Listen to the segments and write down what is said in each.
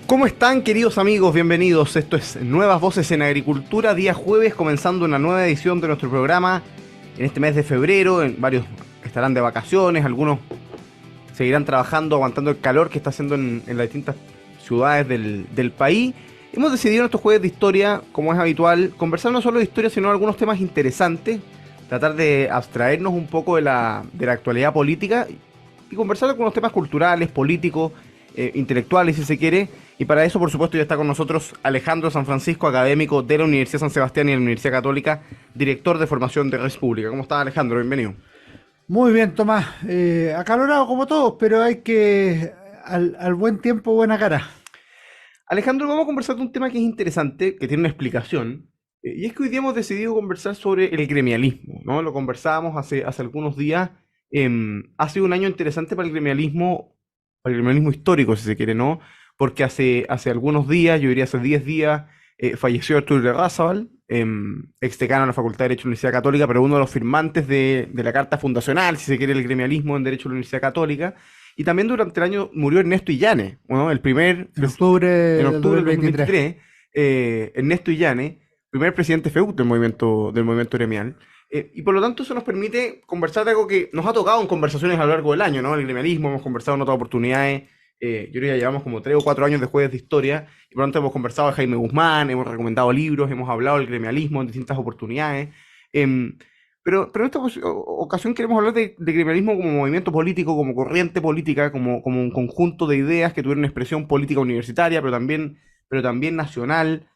¿Cómo están, queridos amigos? Bienvenidos. Esto es Nuevas Voces en Agricultura, día jueves, comenzando una nueva edición de nuestro programa en este mes de febrero. Varios estarán de vacaciones, algunos seguirán trabajando, aguantando el calor que está haciendo en las distintas ciudades del país. Hemos decidido en estos jueves de historia, como es habitual, conversar no solo de historia, sino de algunos temas interesantes, tratar de abstraernos un poco de la actualidad política y conversar de algunos temas culturales, políticos, intelectuales, si se quiere. Y para eso, por supuesto, ya está con nosotros Alejandro San Francisco, académico de la Universidad San Sebastián y de la Universidad Católica, director de formación de Red Pública. ¿Cómo está, Alejandro? Bienvenido. Muy bien, Tomás. Acalorado como todos, pero hay que, al buen tiempo, buena cara. Alejandro, vamos a conversar de un tema que es interesante, que tiene una explicación, y es que hoy día hemos decidido conversar sobre el gremialismo, ¿no? Lo conversábamos hace algunos días. Ha sido un año interesante para el gremialismo histórico, si se quiere, ¿no? Porque hace algunos días, yo diría hace 10 días, falleció Arturo Larrazábal, ex decano de la Facultad de Derecho de la Universidad Católica, pero uno de los firmantes de la carta fundacional, si se quiere, el gremialismo en Derecho de la Universidad Católica. Y también durante el año murió Ernesto Illane, ¿no? En octubre En del octubre del 2023. 2023, Ernesto Illane, primer presidente FEUC del movimiento gremial. Y por lo tanto eso nos permite conversar de algo que nos ha tocado en conversaciones a lo largo del año, ¿no? El gremialismo, hemos conversado en otras oportunidades. Yo creo que ya llevamos como 3 o 4 años de jueves de historia, y por lo tanto hemos conversado de Jaime Guzmán, hemos recomendado libros, hemos hablado del gremialismo en distintas oportunidades. Em, pero en esta ocasión queremos hablar de gremialismo como movimiento político, como corriente política, como un conjunto de ideas que tuvieron una expresión política universitaria, pero también nacional.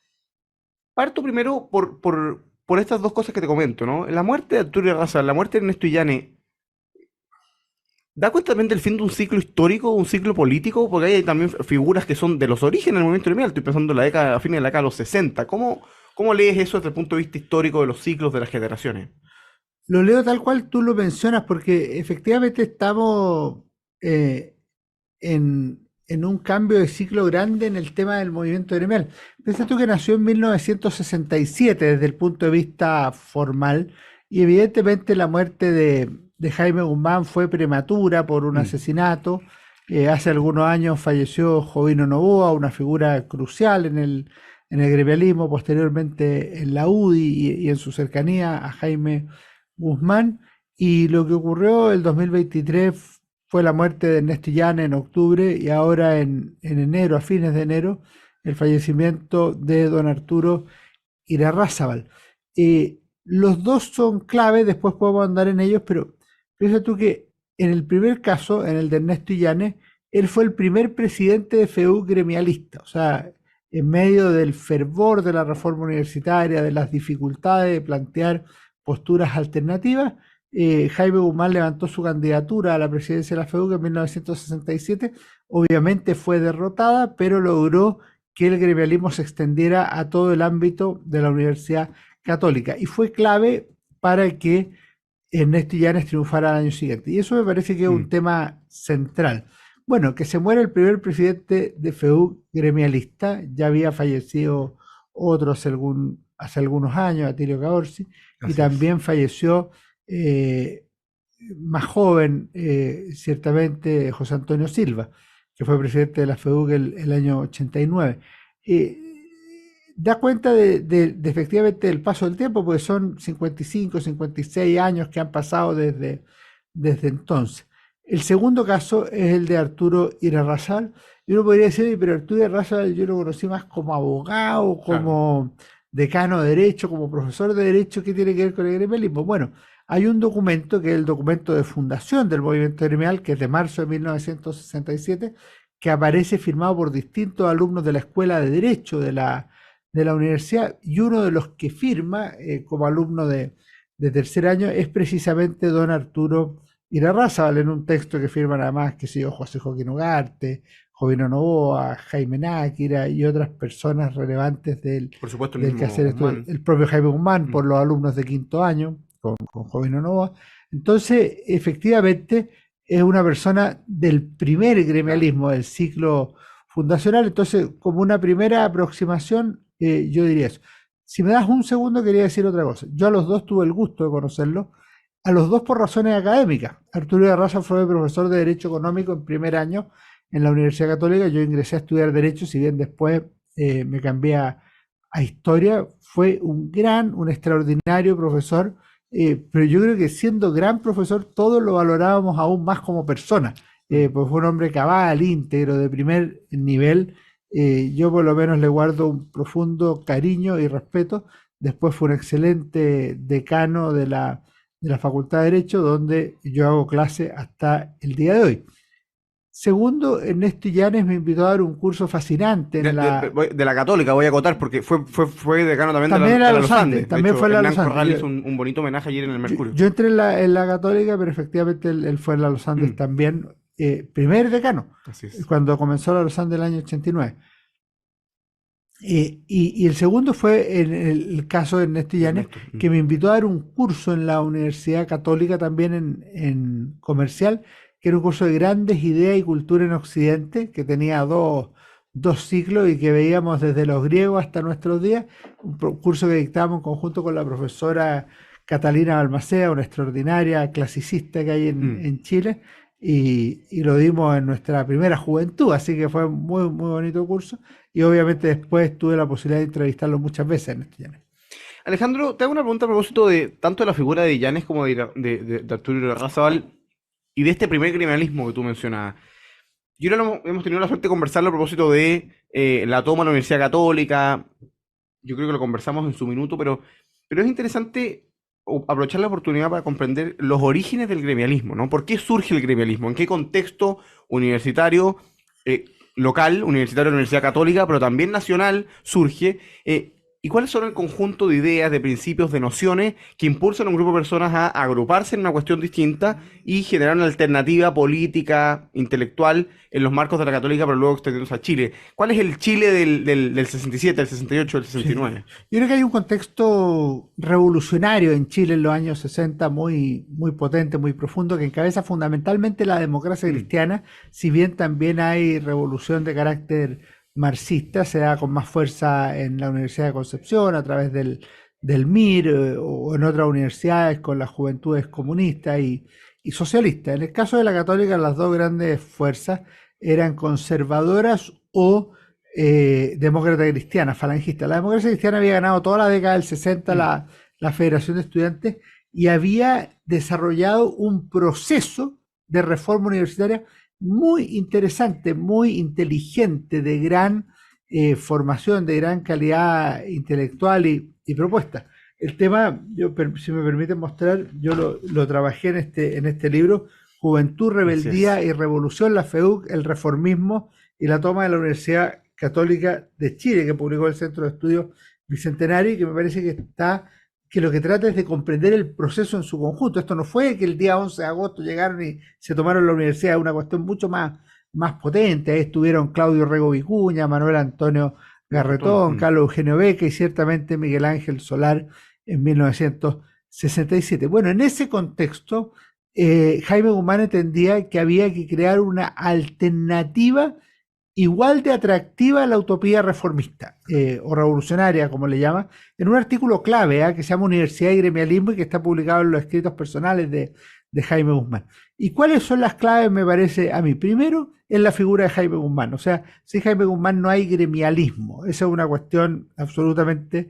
Parto primero por estas dos cosas que te comento, ¿no? La muerte de Arturo Raza, la muerte de Ernesto Illane, ¿da cuenta también del fin de un ciclo histórico, un ciclo político? Porque hay también figuras que son de los orígenes del movimiento gremial. Estoy pensando en la década, a fines de la década de los 60. ¿Cómo lees eso desde el punto de vista histórico de los ciclos de las generaciones? Lo leo tal cual tú lo mencionas porque efectivamente estamos eh, en un cambio de ciclo grande en el tema del movimiento gremial. Piensa tú que nació en 1967 desde el punto de vista formal y evidentemente la muerte de Jaime Guzmán fue prematura por un Mm, asesinato. Hace algunos años falleció Jovino Novoa, una figura crucial en el gremialismo, posteriormente en la UDI y en su cercanía a Jaime Guzmán. Y lo que ocurrió el 2023 fue la muerte de Ernesto Illana en octubre y ahora en enero, a fines de enero, el fallecimiento de don Arturo Irarrázaval. Los dos son clave, después podemos andar en ellos, pero piensa tú que en el primer caso, en el de Ernesto Illane, él fue el primer presidente de FEU gremialista, o sea, en medio del fervor de la reforma universitaria, de las dificultades de plantear posturas alternativas, Jaime Guzmán levantó su candidatura a la presidencia de la FEUC en 1967. Obviamente fue derrotada, pero logró que el gremialismo se extendiera a todo el ámbito de la Universidad Católica y fue clave para que Ernesto Llanes triunfara al año siguiente. Y eso me parece que es un mm, tema central. Bueno, que se muera el primer presidente de FEUC gremialista, ya había fallecido otro hace algunos años, Atilio Caorsi, y así es. también falleció eh, más joven, ciertamente, José Antonio Silva, que fue presidente de la FEUC el año 89. Eh, Da cuenta de efectivamente el paso del tiempo, porque son 55, 56 años que han pasado desde entonces. El segundo caso es el de Arturo Irarrázaval. Y uno podría decir, pero Arturo Irarrázaval yo lo conocí más como abogado, Claro. como decano de Derecho, como profesor de Derecho. ¿Qué tiene que ver con el gremialismo? Bueno, hay un documento que es el documento de fundación del movimiento gremial, que es de marzo de 1967, que aparece firmado por distintos alumnos de la Escuela de Derecho de la universidad, y uno de los que firma como alumno de tercer año es precisamente don Arturo Irarrázaval, en un texto que firman además, que sé yo, José Joaquín Ugarte, Jovino Novoa, Jaime Náquira y otras personas relevantes Por supuesto, el del mismo quehacer estudiantil, Guzmán. el propio Jaime Guzmán Mm. por los alumnos de quinto año, con Jovino Novoa. Entonces, efectivamente, es una persona del primer Claro. gremialismo del ciclo fundacional. Entonces, como una primera aproximación, yo diría eso. Si me das un segundo, quería decir otra cosa. Yo a los dos tuve el gusto de conocerlo, a los dos por razones académicas. Arturo de Raza fue profesor de Derecho Económico en primer año en la Universidad Católica. Yo ingresé a estudiar Derecho, si bien después me cambié a Historia. Fue un extraordinario profesor, pero yo creo que siendo gran profesor todos lo valorábamos aún más como persona, pues fue un hombre cabal, íntegro, de primer nivel. Yo por lo menos le guardo un profundo cariño y respeto. Después fue un excelente decano de la Facultad de Derecho, donde yo hago clase hasta el día de hoy. Segundo, Ernesto Illanes me invitó a dar un curso fascinante en la... De la Católica voy a acotar, porque fue decano también También de era la Los Los Andes, Andes. De también hecho, fue en la Hernán Los Andes. Corral hizo un bonito homenaje ayer en el Mercurio. Yo entré en la Católica, pero efectivamente él fue en la Los Andes también, primer decano, Así es. cuando comenzó la Los Andes del año 89. Y el segundo fue en el caso de Ernesto Illanes, que me invitó a dar un curso en la Universidad Católica, también en comercial, que era un curso de grandes ideas y cultura en Occidente, que tenía dos ciclos y que veíamos desde los griegos hasta nuestros días. Un curso que dictábamos en conjunto con la profesora Catalina Balmaceda, una extraordinaria clasicista que hay en Chile, y lo dimos en nuestra primera juventud, así que fue un muy, muy bonito curso. Y obviamente después tuve la posibilidad de entrevistarlo muchas veces en Illanes. Alejandro, te hago una pregunta a propósito de tanto de la figura de Illanes como de Arturo Larrazábal y de este primer criminalismo que tú mencionabas. Yo ahora hemos tenido la suerte de conversarlo a propósito de la toma de la Universidad Católica. Yo creo que lo conversamos en su minuto, pero es interesante aprovechar la oportunidad para comprender los orígenes del gremialismo, ¿no? ¿Por qué surge el gremialismo? ¿En qué contexto universitario, local, universitario de la Universidad Católica, pero también nacional, surge? ¿Y cuáles son el conjunto de ideas, de principios, de nociones que impulsan a un grupo de personas a agruparse en una cuestión distinta y generar una alternativa política, intelectual, en los marcos de la Católica, pero luego extendiéndose a Chile? ¿Cuál es el Chile del 67, del 68, del 69? Sí. Yo creo que hay un contexto revolucionario en Chile en los años 60 muy, muy potente, muy profundo, que encabeza fundamentalmente la democracia cristiana, si bien también hay revolución de carácter marxista, se da con más fuerza en la Universidad de Concepción a través del MIR, o en otras universidades con las juventudes comunistas y socialistas. En el caso de la Católica, las dos grandes fuerzas eran conservadoras o demócrata cristiana, falangista. La democracia cristiana había ganado toda la década del 60 la Federación de Estudiantes y había desarrollado un proceso de reforma universitaria muy interesante, muy inteligente, de gran formación, de gran calidad intelectual y propuesta. El tema, si me permiten mostrar, yo lo trabajé en este libro, Juventud, Rebeldía y Revolución, la FEUC, el reformismo y la toma de la Universidad Católica de Chile, que publicó el Centro de Estudios Bicentenario, y que me parece que lo que trata es de comprender el proceso en su conjunto. Esto no fue que el día 11 de agosto llegaron y se tomaron la universidad, es una cuestión mucho más potente. Ahí estuvieron Claudio Rego Vicuña, Manuel Antonio Garretón, Carlos Eugenio Beca y ciertamente Miguel Ángel Solar en 1967. Bueno, en ese contexto, Jaime Guzmán entendía que había que crear una alternativa igual de atractiva a la utopía reformista, o revolucionaria, como le llama, en un artículo clave, que se llama Universidad y Gremialismo y que está publicado en los escritos personales de Jaime Guzmán. ¿Y cuáles son las claves, me parece a mí? Primero, en la figura de Jaime Guzmán. O sea, sin Jaime Guzmán no hay gremialismo. Esa es una cuestión absolutamente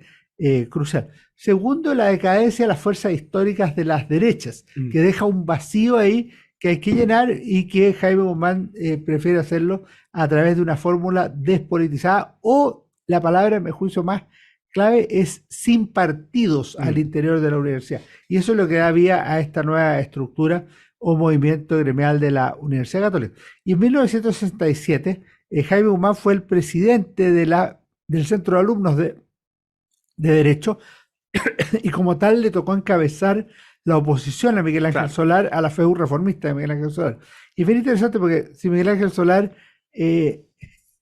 crucial. Segundo, la decadencia de las fuerzas históricas de las derechas, que deja un vacío ahí que hay que llenar y que Jaime Guzmán prefiere hacerlo a través de una fórmula despolitizada, o la palabra, en mi juicio, más clave es sin partidos al interior de la universidad. Y eso es lo que da vía a esta nueva estructura o movimiento gremial de la Universidad Católica. Y en 1967, Jaime Guzmán fue el presidente del Centro de Alumnos de Derecho, y como tal le tocó encabezar la oposición a Miguel Ángel Solar, a la FEU reformista de Miguel Ángel Solar. Y es bien interesante porque si Miguel Ángel Solar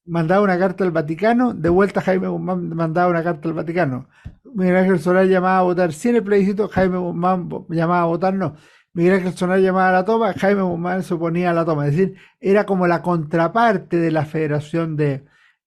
mandaba una carta al Vaticano, de vuelta Jaime Guzmán mandaba una carta al Vaticano. Miguel Ángel Solar llamaba a votar sin el plebiscito, Jaime Guzmán llamaba a votar no. Miguel Ángel Solar llamaba a la toma, Jaime Guzmán se oponía a la toma. Es decir, era como la contraparte de la Federación de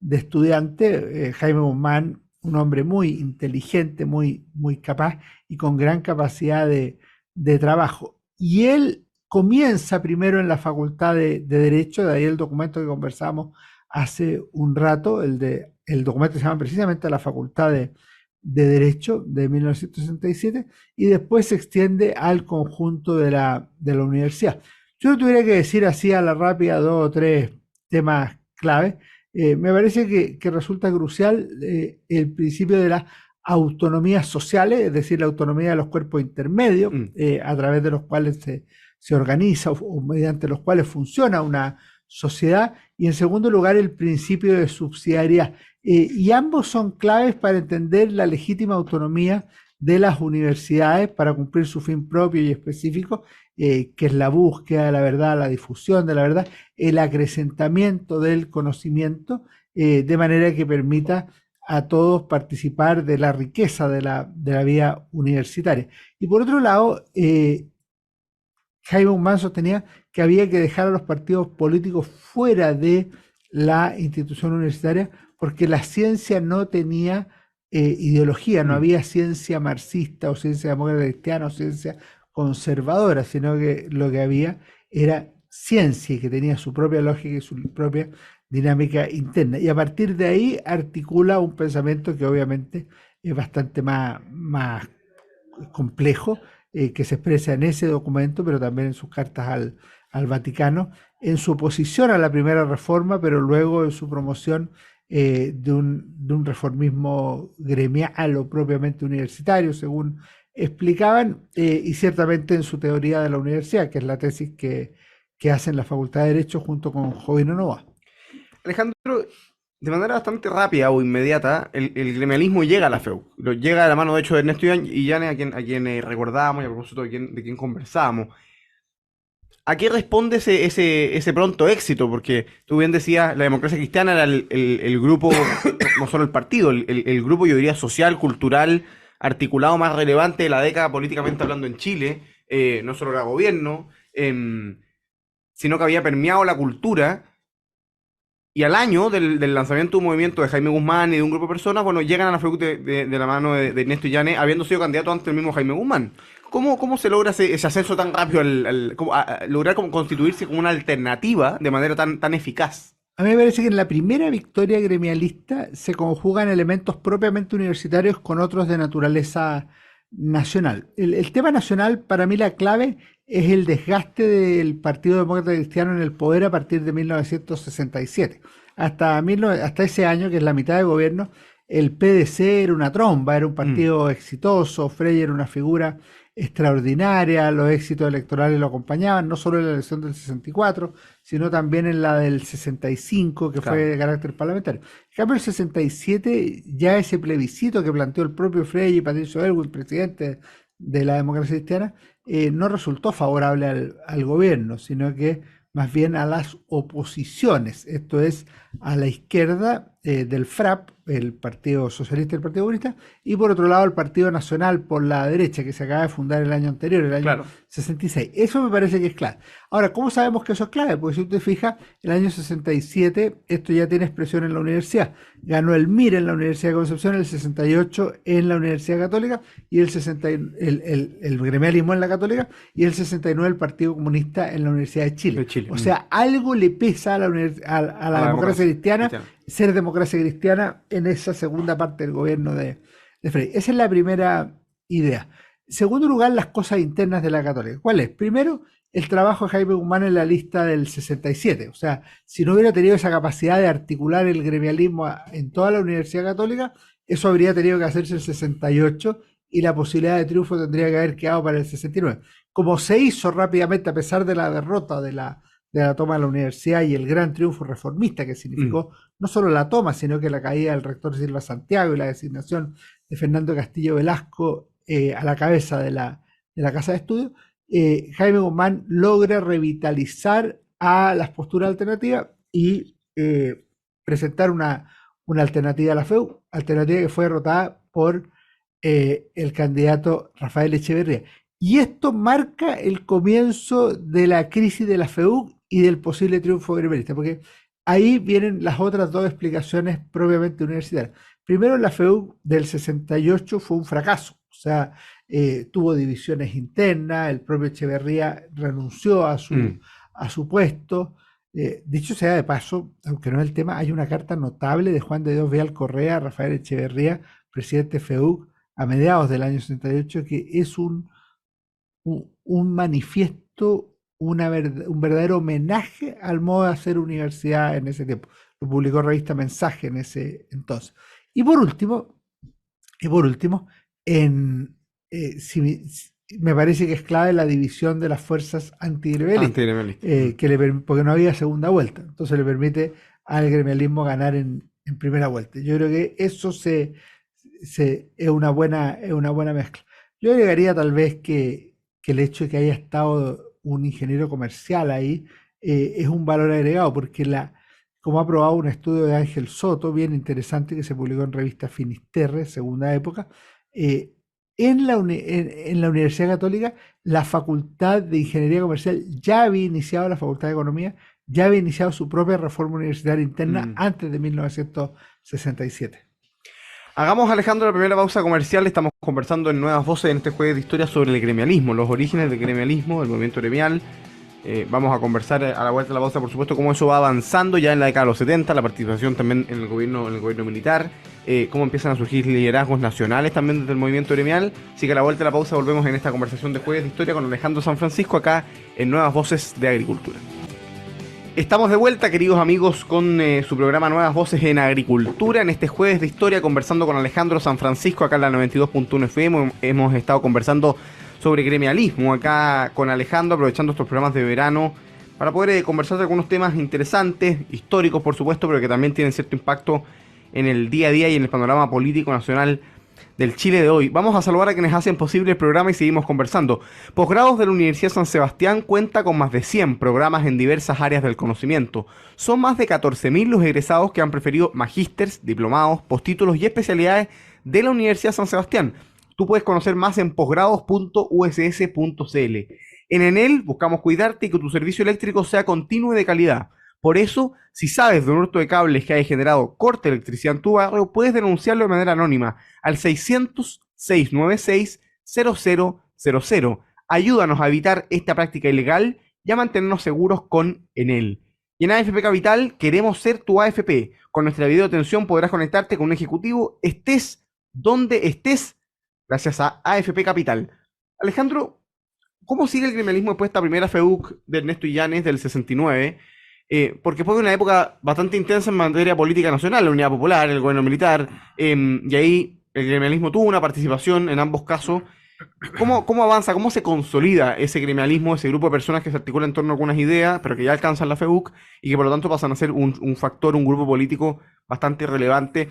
Estudiantes. Jaime Guzmán, un hombre muy inteligente, muy capaz y con gran capacidad de trabajo. Y él comienza primero en la Facultad de Derecho, de ahí el documento que conversamos hace un rato, el documento se llama precisamente la Facultad de Derecho de 1967, y después se extiende al conjunto de la universidad. Yo no tuviera que decir así a la rápida dos o tres temas clave. Me parece que resulta crucial el principio de las autonomías sociales, es decir, la autonomía de los cuerpos intermedios, a través de los cuales se organiza o mediante los cuales funciona una sociedad, y en segundo lugar el principio de subsidiariedad. Y ambos son claves para entender la legítima autonomía de las universidades para cumplir su fin propio y específico, que es la búsqueda de la verdad, la difusión de la verdad, el acrecentamiento del conocimiento, de manera que permita a todos participar de la riqueza de la vida universitaria. Y por otro lado, Jaime Guzmán sostenía que había que dejar a los partidos políticos fuera de la institución universitaria porque la ciencia no tenía ideología, no había ciencia marxista o ciencia demócrata cristiana o ciencia conservadora, sino que lo que había era ciencia y que tenía su propia lógica y su propia dinámica interna. Y a partir de ahí articula un pensamiento que obviamente es bastante más complejo, que se expresa en ese documento, pero también en sus cartas al Vaticano, en su oposición a la primera reforma, pero luego en su promoción de un reformismo gremial o propiamente universitario, según explicaban, y ciertamente en su teoría de la universidad, que es la tesis que hace en la Facultad de Derecho junto con Jovino Novoa. Alejandro, de manera bastante rápida o inmediata, el gremialismo llega a la FEU. Llega de la mano, de hecho, de Ernesto Illane, a quien recordábamos y a propósito de quien conversábamos. ¿A qué responde ese pronto éxito? Porque tú bien decías, la democracia cristiana era el grupo, no solo el partido, el grupo, yo diría, social, cultural, articulado más relevante de la década políticamente hablando en Chile. No solo era gobierno, sino que había permeado la cultura. Y al año del lanzamiento de un movimiento de Jaime Guzmán y de un grupo de personas, bueno, llegan a la FEUC de la mano de Ernesto Illane, habiendo sido candidato antes el mismo Jaime Guzmán. ¿Cómo se logra ese ascenso tan rápido, lograr como constituirse como una alternativa de manera tan eficaz? A mí me parece que en la primera victoria gremialista se conjugan elementos propiamente universitarios con otros de naturaleza nacional. El tema nacional, para mí la clave es el desgaste del Partido Demócrata Cristiano en el poder a partir de 1967. Hasta ese año, que es la mitad de gobierno, el PDC era una tromba, era un partido exitoso, Frey era una figura extraordinaria, los éxitos electorales lo acompañaban, no solo en la elección del 64, sino también en la del 65, que Claro. fue de carácter parlamentario. En cambio, el 67, ya ese plebiscito que planteó el propio Frey y Patricio Aylwin, presidente de la democracia cristiana, no resultó favorable al gobierno, sino que más bien a las oposiciones, esto es, a la izquierda del FRAP, el Partido Socialista y el Partido Comunista, y por otro lado el Partido Nacional por la derecha, que se acaba de fundar el año anterior, el año Claro. 66. Eso me parece que es clave. Ahora, ¿cómo sabemos que eso es clave? Porque si usted fija, el año 67, esto ya tiene expresión en la universidad. Ganó el MIR en la Universidad de Concepción, el 68 en la Universidad Católica, y el gremialismo en la Católica, y el 69 el Partido Comunista en la Universidad de Chile. De Chile. O sea, algo le pesa a la democracia cristiana ser democracia cristiana en esa segunda parte del gobierno de Frey. Esa es la primera idea. En segundo lugar, las cosas internas de la Católica. ¿Cuál es? Primero, el trabajo de Jaime Guzmán en la lista del 67. O sea, si no hubiera tenido esa capacidad de articular el gremialismo en toda la Universidad Católica, eso habría tenido que hacerse el 68 y la posibilidad de triunfo tendría que haber quedado para el 69. Como se hizo rápidamente a pesar de la derrota de la toma de la universidad y el gran triunfo reformista que significó no solo la toma, sino que la caída del rector Silva Santiago y la designación de Fernando Castillo Velasco a la cabeza de la Casa de Estudios, Jaime Guzmán logra revitalizar a las posturas alternativas y presentar una alternativa a la FEU, alternativa que fue derrotada por el candidato Rafael Echeverría. Y esto marca el comienzo de la crisis de la FEUC y del posible triunfo gremialista, porque ahí vienen las otras dos explicaciones propiamente universitarias. Primero, la FEUC del 68 fue un fracaso, o sea, tuvo divisiones internas, el propio Echeverría renunció a su puesto. Dicho sea de paso, aunque no es el tema, hay una carta notable de Juan de Dios Vial Correa a Rafael Echeverría, presidente FEUC, a mediados del año 68, que es un manifiesto, un verdadero homenaje al modo de hacer universidad en ese tiempo. Lo publicó Revista Mensaje en ese entonces. Y por último, en, me parece que es clave la división de las fuerzas antigremialistas, porque no había segunda vuelta, entonces le permite al gremialismo ganar en primera vuelta. Yo creo que eso es una buena mezcla. Yo agregaría tal vez que el hecho de que haya estado un ingeniero comercial ahí es un valor agregado, porque como ha probado un estudio de Ángel Soto, bien interesante, que se publicó en revista Finisterre, segunda época, en la Universidad Católica, la Facultad de Ingeniería Comercial ya había iniciado, la Facultad de Economía, ya había iniciado su propia reforma universitaria interna antes de 1967. Hagamos, Alejandro, la primera pausa comercial. Estamos conversando en Nuevas Voces en este jueves de historia sobre el gremialismo, los orígenes del gremialismo, del movimiento gremial. Vamos a conversar a la vuelta de la pausa, por supuesto, cómo eso va avanzando ya en la década de los 70, la participación también en el gobierno militar, cómo empiezan a surgir liderazgos nacionales también desde el movimiento gremial. Así que a la vuelta de la pausa volvemos en esta conversación de jueves de historia con Alejandro San Francisco acá en Nuevas Voces de Agricultura. Estamos de vuelta, queridos amigos, con su programa Nuevas Voces en Agricultura, en este jueves de historia, conversando con Alejandro San Francisco, acá en la 92.1 FM. Hemos estado conversando sobre gremialismo acá con Alejandro, aprovechando estos programas de verano para poder conversar de algunos temas interesantes, históricos por supuesto, pero que también tienen cierto impacto en el día a día y en el panorama político nacional del Chile de hoy. Vamos a saludar a quienes hacen posible el programa y seguimos conversando. Posgrados de la Universidad San Sebastián cuenta con más de 100 programas en diversas áreas del conocimiento. Son más de 14.000 los egresados que han preferido magísters, diplomados, postítulos y especialidades de la Universidad San Sebastián. Tú puedes conocer más en posgrados.uss.cl. En Enel buscamos cuidarte y que tu servicio eléctrico sea continuo y de calidad. Por eso, si sabes de un hurto de cables que haya generado corte de electricidad en tu barrio, puedes denunciarlo de manera anónima al 600-696-0000. Ayúdanos a evitar esta práctica ilegal y a mantenernos seguros con Enel. Y en AFP Capital queremos ser tu AFP. Con nuestra videoatención podrás conectarte con un ejecutivo, estés donde estés, gracias a AFP Capital. Alejandro, ¿cómo sigue el gremialismo después de esta primera FEUC de Ernesto Illanes del 69? Porque fue una época bastante intensa en materia política nacional, la Unidad Popular, el gobierno militar, y ahí el gremialismo tuvo una participación en ambos casos. ¿Cómo avanza, cómo se consolida ese gremialismo, ese grupo de personas que se articulan en torno a algunas ideas, pero que ya alcanzan la FEUC y que por lo tanto pasan a ser un factor, un grupo político bastante relevante?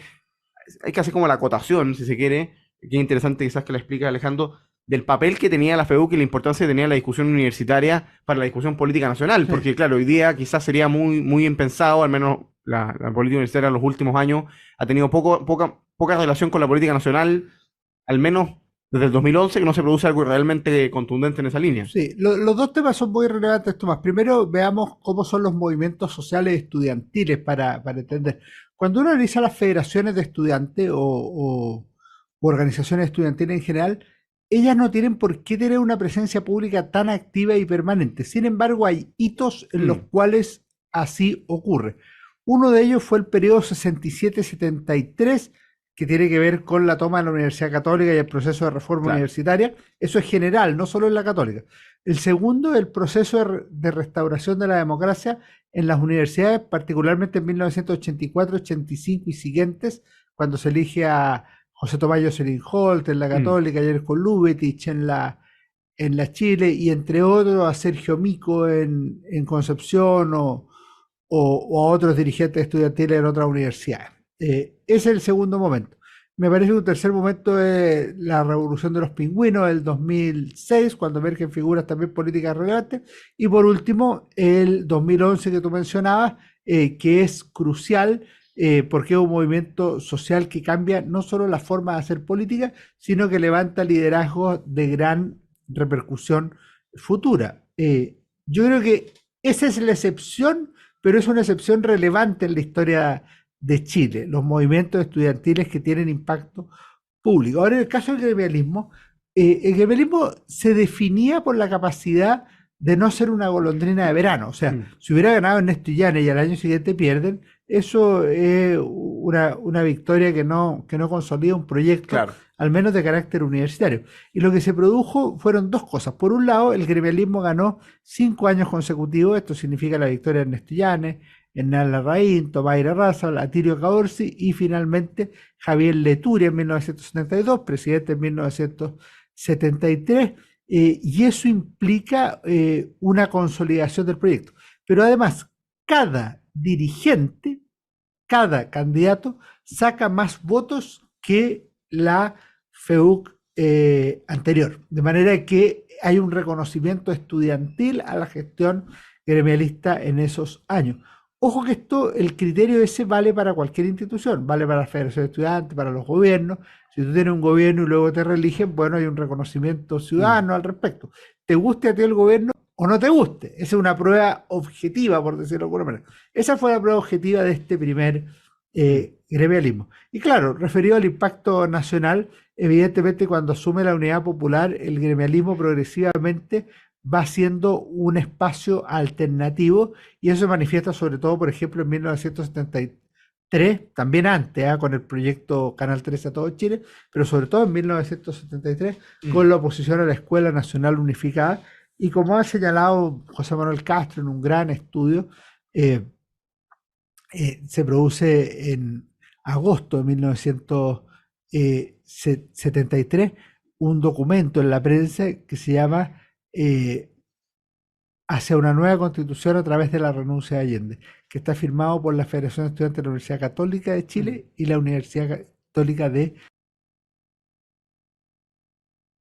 Hay que hacer como la acotación, si se quiere, que es interesante quizás que la explique Alejandro, del papel que tenía la FEUC y la importancia que tenía la discusión universitaria para la discusión política nacional, porque claro, hoy día quizás sería muy impensado, al menos la política universitaria en los últimos años ha tenido poca relación con la política nacional, al menos desde el 2011, que no se produce algo realmente contundente en esa línea. Sí, los dos temas son muy relevantes, Tomás. Primero, veamos cómo son los movimientos sociales estudiantiles para entender. Cuando uno analiza las federaciones de estudiantes o organizaciones estudiantiles en general, ellas no tienen por qué tener una presencia pública tan activa y permanente. Sin embargo, hay hitos en los cuales así ocurre. Uno de ellos fue el periodo 67-73, que tiene que ver con la toma de la Universidad Católica y el proceso de reforma universitaria. Eso es general, no solo en la Católica. El segundo, el proceso de restauración de la democracia en las universidades, particularmente en 1984, 85 y siguientes, cuando se elige a José Tomás Jocelyn Holt en la Católica, Yerko Lubetich en la Chile, y entre otros a Sergio Mico en Concepción o a otros dirigentes estudiantiles en otras universidades. Ese es el segundo momento. Me parece que un tercer momento es la revolución de los pingüinos del 2006, cuando emergen figuras también políticas relevantes. Y por último, el 2011 que tú mencionabas, que es crucial porque es un movimiento social que cambia no solo la forma de hacer política, sino que levanta liderazgos de gran repercusión futura. Yo creo que esa es la excepción, pero es una excepción relevante en la historia de Chile, los movimientos estudiantiles que tienen impacto público. Ahora, en el caso del gremialismo, el gremialismo se definía por la capacidad de no ser una golondrina de verano. O sea, Mm, si hubiera ganado Ernesto Illana y al año siguiente pierden, eso es una victoria que no consolida un proyecto, claro, al menos de carácter universitario. Y lo que se produjo fueron dos cosas. Por un lado, el gremialismo ganó 5 años consecutivos. Esto significa la victoria de Ernesto Illanes, Hernán Larraín, Tomás Irarrázaval, Atilio Caorsi y finalmente Javier Leturi en 1972, presidente en 1973, y eso implica una consolidación del proyecto. Pero además, cada dirigente, cada candidato saca más votos que la FEUC anterior. De manera que hay un reconocimiento estudiantil a la gestión gremialista en esos años. Ojo que esto, el criterio ese vale para cualquier institución, vale para la Federación de Estudiantes, para los gobiernos. Si tú tienes un gobierno y luego te reeligen, bueno, hay un reconocimiento mm, ciudadano al respecto. ¿Te guste a ti el gobierno o no te guste? Esa es una prueba objetiva, por decirlo de alguna manera. Esa fue la prueba objetiva de este primer mm, gremialismo. Y claro, referido al impacto nacional, evidentemente cuando asume la Unidad Popular, el gremialismo progresivamente va siendo un espacio alternativo y eso se manifiesta sobre todo, por ejemplo, en 1973, también antes, con el proyecto Canal 13 a todo Chile, pero sobre todo en 1973 mm. con la oposición a la Escuela Nacional Unificada. Y como ha señalado José Manuel Castro en un gran estudio, eh, se produce en agosto de 1973 un documento en la prensa que se llama Hacia una nueva constitución a través de la renuncia de Allende, que está firmado por la Federación de Estudiantes de la Universidad Católica de Mm. Chile y la Universidad Católica de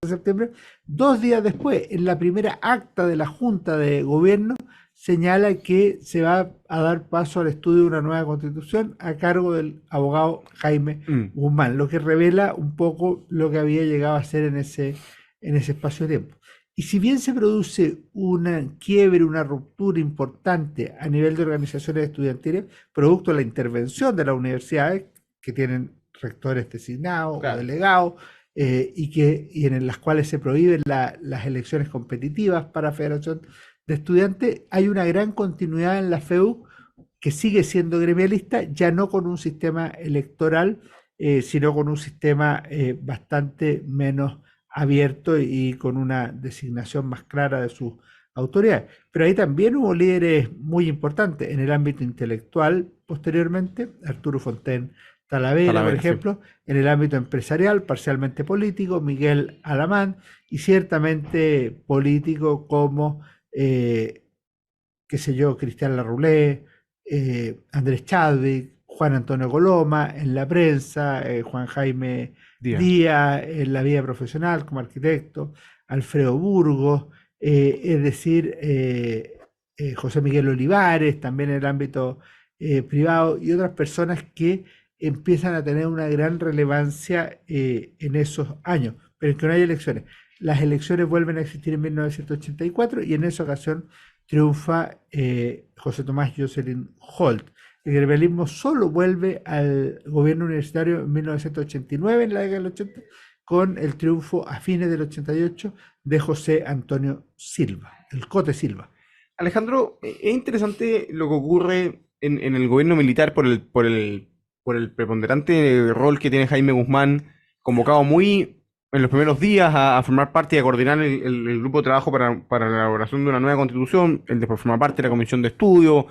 septiembre. 2 días después, en la primera acta de la Junta de Gobierno, señala que se va a dar paso al estudio de una nueva constitución a cargo del abogado Jaime Mm. Guzmán, lo que revela un poco lo que había llegado a ser en ese espacio de tiempo. Y si bien se produce una quiebre, una ruptura importante a nivel de organizaciones estudiantiles, producto de la intervención de las universidades, que tienen rectores designados o Claro. delegados, y en las cuales se prohíben las elecciones competitivas para Federación de Estudiantes, hay una gran continuidad en la FEU que sigue siendo gremialista, ya no con un sistema electoral, sino con un sistema bastante menos abierto y con una designación más clara de sus autoridades. Pero ahí también hubo líderes muy importantes en el ámbito intelectual posteriormente, Arturo Fontaine Talavera, por Talavera, sí. ejemplo, en el ámbito empresarial, parcialmente político, Miguel Alamán, y ciertamente político como, qué sé yo, Cristian Larroulé, Andrés Chadwick, Juan Antonio Coloma, en la prensa, Juan Jaime Díaz. Díaz, en la vida profesional como arquitecto, Alfredo Burgos, es decir, José Miguel Olivares, también en el ámbito privado, y otras personas que empiezan a tener una gran relevancia en esos años, pero que no hay elecciones. Las elecciones vuelven a existir en 1984 y en esa ocasión triunfa José Tomás Jocelyn Holt. El gremialismo solo vuelve al gobierno universitario en 1989, en la década del 80, con el triunfo a fines del 88 de José Antonio Silva, el Cote Silva. Alejandro, es interesante lo que ocurre en el gobierno militar por el preponderante rol que tiene Jaime Guzmán, convocado muy en los primeros días a formar parte y a coordinar el grupo de trabajo para la elaboración de una nueva constitución. Él después forma parte de la comisión de estudio,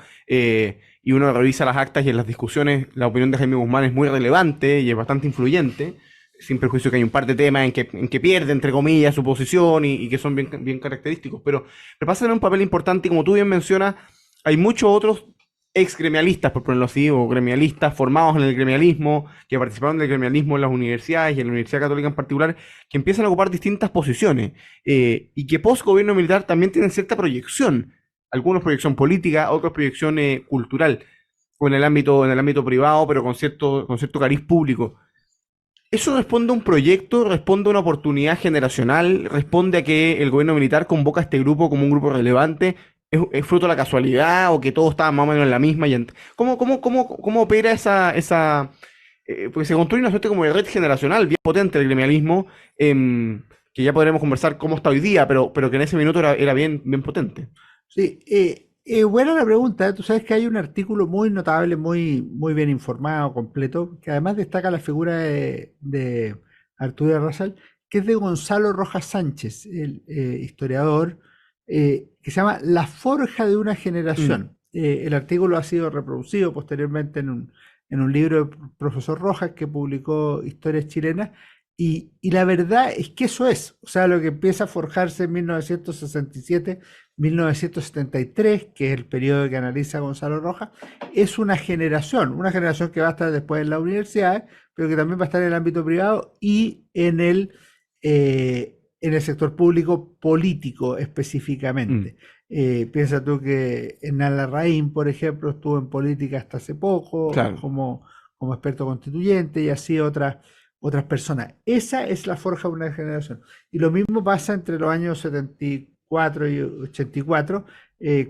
y uno revisa las actas y en las discusiones la opinión de Jaime Guzmán es muy relevante y es bastante influyente, sin perjuicio que hay un par de temas en que pierde, entre comillas, su posición y que son bien característicos, pero pasa a tener un papel importante y como tú bien mencionas, hay muchos otros ex gremialistas, por ponerlo así, o gremialistas formados en el gremialismo, que participaron del gremialismo en las universidades y en la Universidad Católica en particular, que empiezan a ocupar distintas posiciones y que post gobierno militar también tienen cierta proyección, algunos proyección política, otros proyección cultural, o en el ámbito privado, pero con cierto cariz público. ¿Eso responde a un proyecto, responde a una oportunidad generacional, responde a que el gobierno militar convoca a este grupo como un grupo relevante? Es fruto de la casualidad o que todos estaban más o menos en la misma? ¿Cómo opera porque se construye una suerte como de red generacional bien potente del gremialismo, que ya podremos conversar cómo está hoy día, pero que en ese minuto era bien, bien potente. Sí, buena la pregunta. Tú sabes que hay un artículo muy notable, muy bien informado, completo, que además destaca la figura de Arturo Rasal, que es de Gonzalo Rojas Sánchez, el historiador, que se llama La forja de una Mm, generación. El artículo ha sido reproducido posteriormente en un libro del profesor Rojas que publicó Historias Chilenas. Y la verdad es que eso es, o sea, lo que empieza a forjarse en 1967, 1973, que es el periodo que analiza Gonzalo Rojas, es una generación que va a estar después en las universidades, pero que también va a estar en el ámbito privado y en el sector público político mm, específicamente. Piensa tú que Hernán Larraín, por ejemplo, estuvo en política hasta hace poco claro, como experto constituyente y así otras personas. Esa es la forja de una generación. Y lo mismo pasa entre los años 74 y 84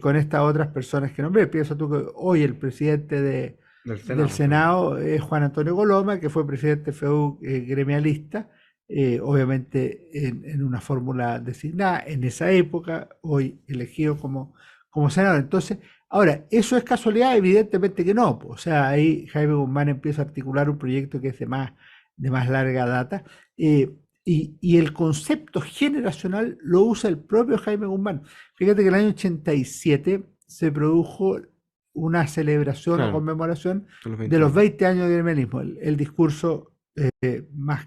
con estas otras personas que nombré. Piensa tú que hoy el presidente del del Senado, claro. Senado es Juan Antonio Coloma, que fue presidente FEU gremialista, obviamente en una fórmula designada en esa época, hoy elegido como senador. Entonces, ahora, ¿eso es casualidad? Evidentemente que no. O sea, ahí Jaime Guzmán empieza a articular un proyecto que es de más larga data. Y el concepto generacional lo usa el propio Jaime Guzmán. Fíjate que en el año 87 se produjo una celebración o Claro, conmemoración son los de 20 los años. 20 años del gremialismo. El discurso más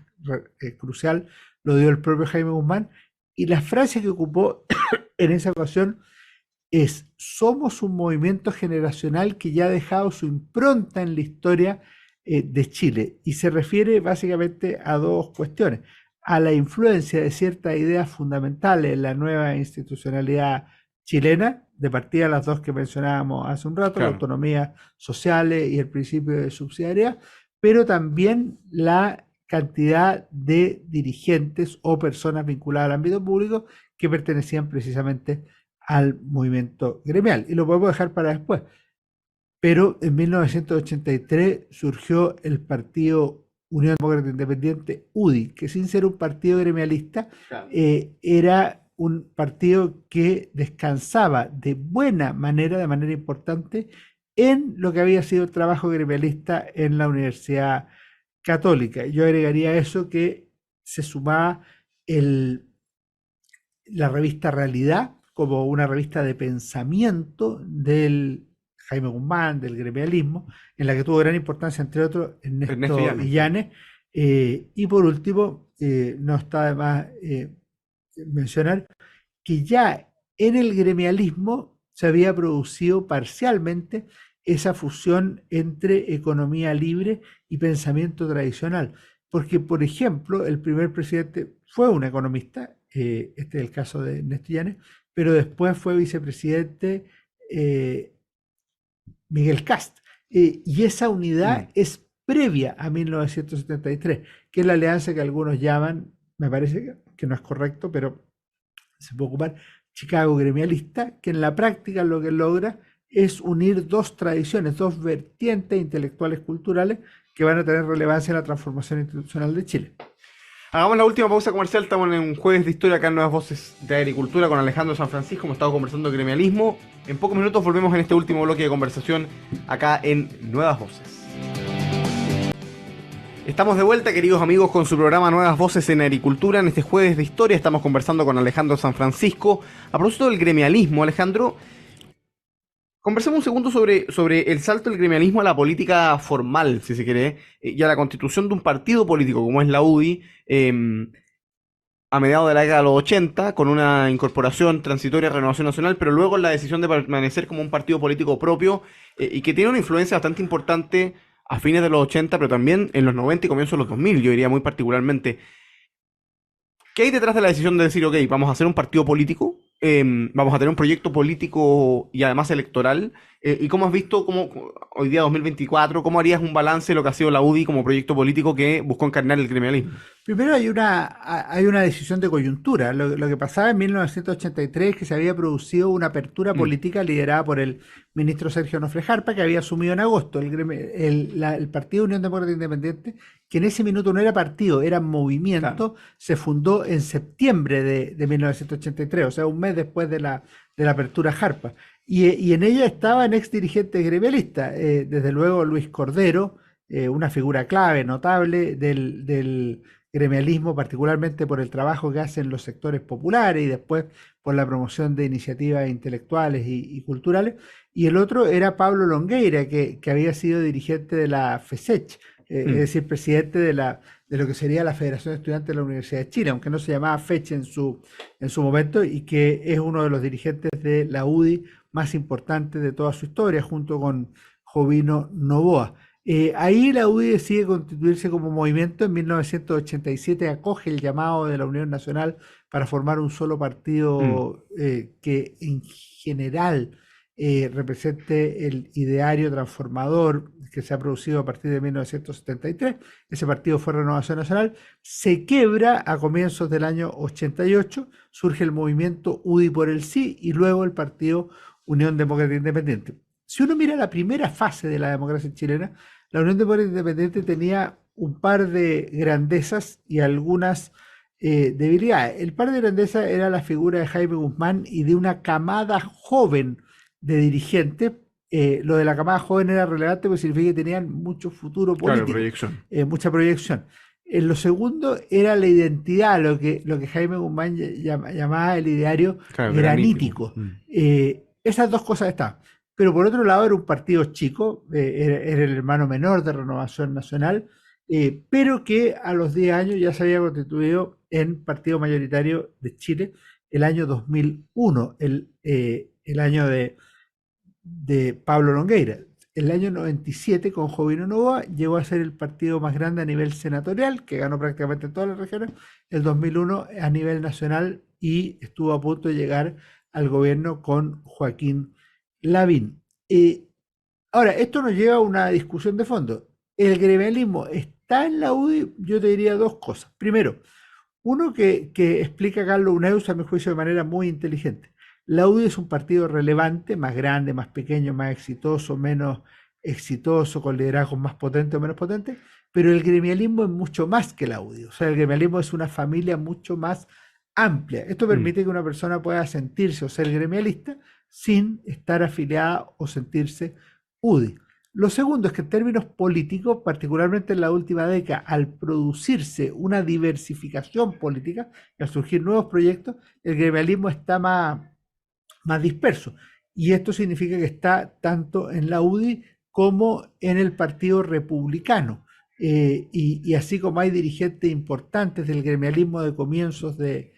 crucial lo dio el propio Jaime Guzmán y la frase que ocupó en esa ocasión es: somos un movimiento generacional que ya ha dejado su impronta en la historia de Chile, y se refiere básicamente a dos cuestiones: a la influencia de ciertas ideas fundamentales en la nueva institucionalidad chilena, de partida las dos que mencionábamos hace un rato, la Claro. autonomía social y el principio de subsidiariedad, pero también la cantidad de dirigentes o personas vinculadas al ámbito público que pertenecían precisamente al movimiento gremial. Y lo podemos dejar para después. Pero en 1983 surgió el partido Unión Demócrata Independiente, UDI, que sin ser un partido gremialista, Claro. era un partido que descansaba de buena manera, de manera importante, en lo que había sido el trabajo gremialista en la Universidad Católica. Yo agregaría a eso que se sumaba el, la revista Realidad como una revista de pensamiento del Jaime Guzmán, del gremialismo, en la que tuvo gran importancia, entre otros, Ernesto Ernesto Llanes, claro. Illanes. Y por último, no está de más mencionar que ya en el gremialismo se había producido parcialmente esa fusión entre economía libre y pensamiento tradicional. Porque, por ejemplo, el primer presidente fue un economista, este es el caso de Ernesto Llanes, pero después fue vicepresidente eh, Miguel Kast. Y esa unidad Mm. es previa a 1973, que es la alianza que algunos llaman, me parece que no es correcto, pero se puede ocupar, Chicago gremialista, que en la práctica lo que logra es unir dos tradiciones, dos vertientes intelectuales culturales que van a tener relevancia en la transformación institucional de Chile. Hagamos la última pausa comercial. Estamos en un jueves de historia acá en Nuevas Voces de Agricultura con Alejandro San Francisco. Hemos estado conversando de gremialismo. En pocos minutos volvemos en este último bloque de conversación acá en Nuevas Voces. Estamos de vuelta, queridos amigos, con su programa Nuevas Voces en Agricultura. En este jueves de historia estamos conversando con Alejandro San Francisco. A propósito del gremialismo, Alejandro, conversemos un segundo sobre el salto del gremialismo a la política formal, si se quiere, y a la constitución de un partido político como es la UDI, a mediados de la década de los 80, con una incorporación transitoria a Renovación Nacional, pero luego la decisión de permanecer como un partido político propio, y que tiene una influencia bastante importante a fines de los 80, pero también en los 90 y comienzos de los 2000, yo diría muy particularmente. ¿Qué hay detrás de la decisión de decir, ok, vamos a hacer un partido político, vamos a tener un proyecto político y además electoral, ¿Y cómo has visto, hoy día 2024, cómo harías un balance de lo que ha sido la UDI como proyecto político que buscó encarnar el gremialismo? Primero hay una decisión de coyuntura. Lo que pasaba en 1983 es que se había producido una apertura Mm, política liderada por el ministro Sergio Nofre Jarpa, que había asumido en agosto el Partido Unión Demócrata Independiente, que en ese minuto no era partido, era claro. movimiento, se fundó en septiembre de 1983, o sea, un mes después de la apertura Jarpa. Y en ella estaban ex dirigentes gremialistas, desde luego Luis Cordero, una figura clave, notable del gremialismo, particularmente por el trabajo que hacen los sectores populares y después por la promoción de iniciativas intelectuales y culturales. Y el otro era Pablo Longueira, que había sido dirigente de la FESECH, es Mm, decir, presidente de lo que sería la Federación de Estudiantes de la Universidad de Chile, aunque no se llamaba FECH en su momento, y que es uno de los dirigentes de la UDI más importantes de toda su historia, junto con Jovino Novoa. Ahí la UDI decide constituirse como movimiento. En 1987 acoge el llamado de la Unión Nacional para formar un solo mm, partido que en general represente el ideario transformador que se ha producido a partir de 1973. Ese partido fue Renovación Nacional. Se quiebra a comienzos del año 88, surge el movimiento UDI por el Sí y luego el partido Unión Demócrata Independiente. Si uno mira la primera fase de la democracia chilena, la Unión Demócrata Independiente tenía un par de grandezas y algunas debilidades. El par de grandezas era la figura de Jaime Guzmán y de una camada joven de dirigentes. Lo de la camada joven era relevante porque significa que tenían mucho futuro claro, político, proyección. mucha proyección. Lo segundo era la identidad, lo que Jaime Guzmán llamaba el ideario Claro, granítico. granítico. Esas dos cosas estaban. Pero por otro lado era un partido chico, era el hermano menor de Renovación Nacional, pero que a los 10 años ya se había constituido en partido mayoritario de Chile el año 2001, el año de Pablo Longueira. El año 97, con Jovino Novoa, llegó a ser el partido más grande a nivel senatorial, que ganó prácticamente en todas las regiones, el 2001 a nivel nacional y estuvo a punto de llegar al gobierno con Joaquín Lavín. Ahora, esto nos lleva a una discusión de fondo. ¿El gremialismo está en la UDI? Yo te diría dos cosas. Primero, uno que explica Carlos Uneus, a mi juicio, de manera muy inteligente. La UDI es un partido relevante, más grande, más pequeño, más exitoso, menos exitoso, con liderazgos más potentes o menos potentes, pero el gremialismo es mucho más que la UDI. O sea, el gremialismo es una familia mucho más amplia. Esto Mm, permite que una persona pueda sentirse o ser gremialista sin estar afiliada o sentirse UDI. Lo segundo es que en términos políticos, particularmente en la última década, al producirse una diversificación política y al surgir nuevos proyectos, el gremialismo está más disperso. Y esto significa que está tanto en la UDI como en el Partido Republicano. Y así como hay dirigentes importantes del gremialismo de comienzos de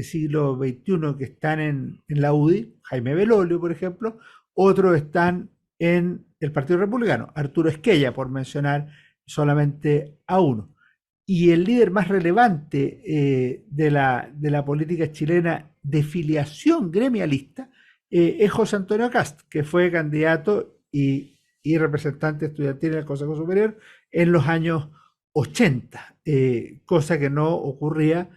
siglo XXI que están en la UDI, Jaime Belolio, por ejemplo, otros están en el Partido Republicano, Arturo Esquella, por mencionar solamente a uno. Y el líder más relevante de la política chilena de filiación gremialista es José Antonio Cast, que fue candidato y representante estudiantil en el Consejo Superior en los años 80, cosa que no ocurría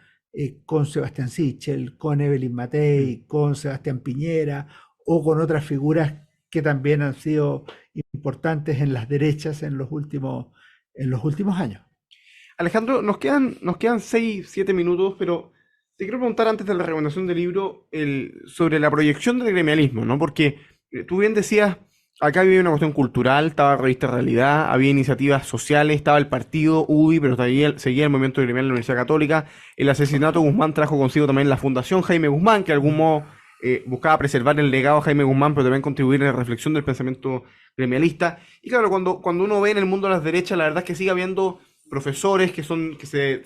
con Sebastián Sichel, con Evelyn mm. Matei, con Sebastián Piñera o con otras figuras que también han sido importantes en las derechas en los últimos años. Alejandro, nos quedan 6, 7 minutos, pero te quiero preguntar antes de la recomendación del libro sobre la proyección del gremialismo, ¿no? Porque tú bien decías, acá había una cuestión cultural, estaba la revista Realidad, había iniciativas sociales, estaba el partido UDI, pero también seguía el movimiento gremial de la Universidad Católica. El asesinato de Guzmán trajo consigo también la Fundación Jaime Guzmán, que de algún modo buscaba preservar el legado de Jaime Guzmán, pero también contribuir en la reflexión del pensamiento gremialista. Y claro, cuando uno ve en el mundo de las derechas, la verdad es que sigue habiendo profesores que se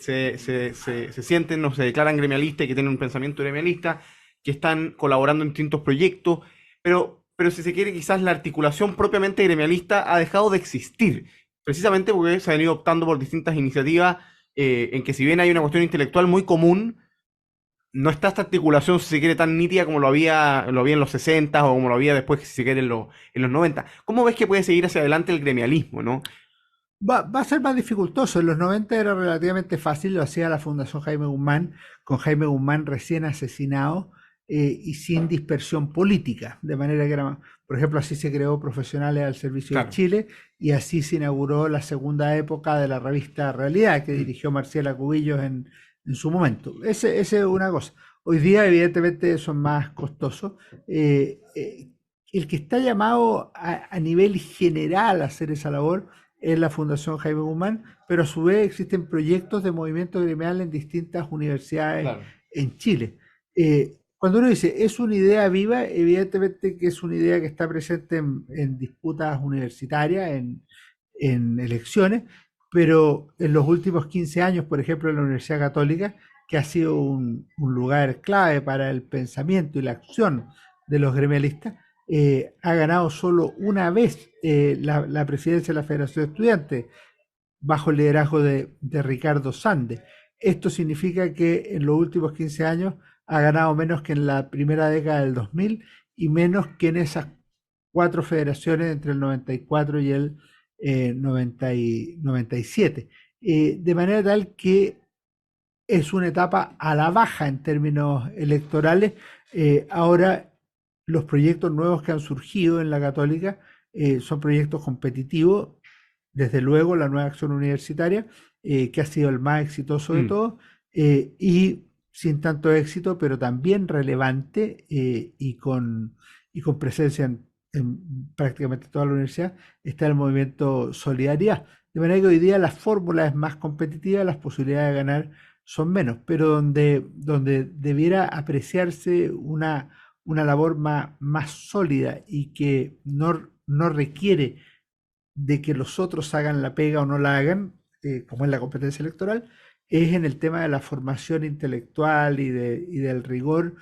sienten o se declaran gremialistas y que tienen un pensamiento gremialista, que están colaborando en distintos proyectos, pero si se quiere, quizás la articulación propiamente gremialista ha dejado de existir, precisamente porque se han ido optando por distintas iniciativas en que si bien hay una cuestión intelectual muy común, no está esta articulación, si se quiere, tan nítida como lo había en los 60 o como lo había después, si se quiere, en los 90. ¿Cómo ves que puede seguir hacia adelante el gremialismo, no? Va a ser más dificultoso. En los 90 era relativamente fácil, lo hacía la Fundación Jaime Guzmán, con Jaime Guzmán recién asesinado y sin dispersión política. De manera que era, por ejemplo, así se creó Profesionales al Servicio de Claro. Chile y así se inauguró la segunda época de la revista Realidad, que dirigió Marcela Cubillos en su momento. Ese es una cosa. Hoy día, evidentemente, son más costosos. El que está llamado a nivel general a hacer esa labor es la Fundación Jaime Guzmán, pero a su vez existen proyectos de movimiento gremial en distintas universidades Claro. en Chile. Cuando uno dice es una idea viva, evidentemente que es una idea que está presente en disputas universitarias, en elecciones, pero en los últimos 15 años, por ejemplo, en la Universidad Católica, que ha sido un lugar clave para el pensamiento y la acción de los gremialistas, ha ganado solo una vez la presidencia de la Federación de Estudiantes, bajo el liderazgo de Ricardo Sande. Esto significa que en los últimos 15 años ha ganado menos que en la primera década del 2000 y menos que en esas cuatro federaciones entre el 94 y el 97. De manera tal que es una etapa a la baja en términos electorales. Ahora los proyectos nuevos que han surgido en la Católica son proyectos competitivos, desde luego la nueva acción universitaria, que ha sido el más exitoso de Mm. todos, y sin tanto éxito, pero también relevante y con presencia en prácticamente toda la universidad, está el movimiento Solidaridad. De manera que hoy día la fórmula es más competitiva, las posibilidades de ganar son menos, pero donde debiera apreciarse una labor más sólida y que no requiere de que los otros hagan la pega o no la hagan, como es la competencia electoral, es en el tema de la formación intelectual y del rigor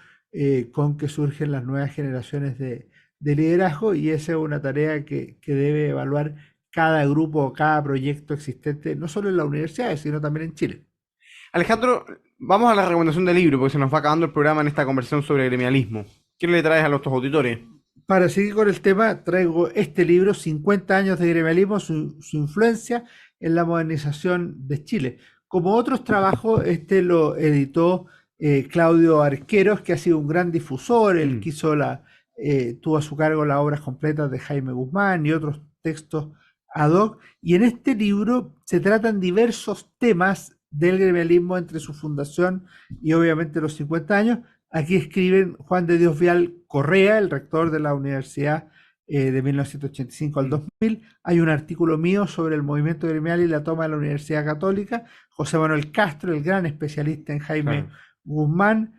con que surgen las nuevas generaciones de liderazgo, y esa es una tarea que debe evaluar cada grupo o cada proyecto existente, no solo en las universidades, sino también en Chile. Alejandro, vamos a la recomendación del libro, porque se nos va acabando el programa en esta conversación sobre gremialismo. ¿Qué le traes a nuestros auditores? Para seguir con el tema, traigo este libro, 50 años de gremialismo, su influencia en la modernización de Chile. Como otros trabajos, este lo editó Claudio Arqueros, que ha sido un gran difusor, él Mm. tuvo a su cargo las obras completas de Jaime Guzmán y otros textos ad hoc, y en este libro se tratan diversos temas del gremialismo entre su fundación y obviamente los 50 años. Aquí escriben Juan de Dios Vial Correa, el rector de la universidad de 1985 al 2000. Hay un artículo mío sobre el movimiento gremial y la toma de la Universidad Católica. José Manuel Castro, el gran especialista en Jaime Claro. Guzmán.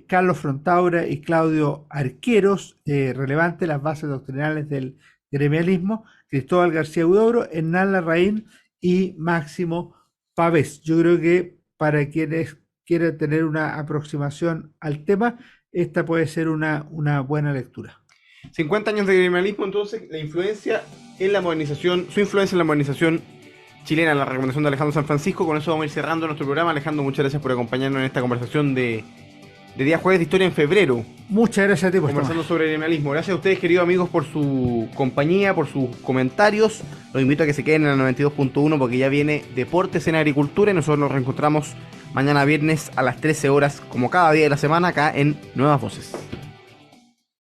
Carlos Frontaura y Claudio Arqueros, relevante las bases doctrinales del gremialismo. Cristóbal García Huidobro, Hernán Larraín y Máximo Pavés. Yo creo que para quienes quieren tener una aproximación al tema, esta puede ser una buena lectura. 50 años de gremialismo, entonces, su influencia en la modernización chilena, la recomendación de Alejandro San Francisco. Con eso vamos a ir cerrando nuestro programa. Alejandro, muchas gracias por acompañarnos en esta conversación de día jueves de historia en febrero, Muchas gracias a ti, pues, conversando Tomás. sobre gremialismo. Gracias a ustedes, queridos amigos, por su compañía, por sus comentarios. Los invito a que se queden en la 92.1 porque ya viene Deportes en Agricultura y nosotros nos reencontramos mañana viernes a las 13 horas, como cada día de la semana, acá en Nuevas Voces.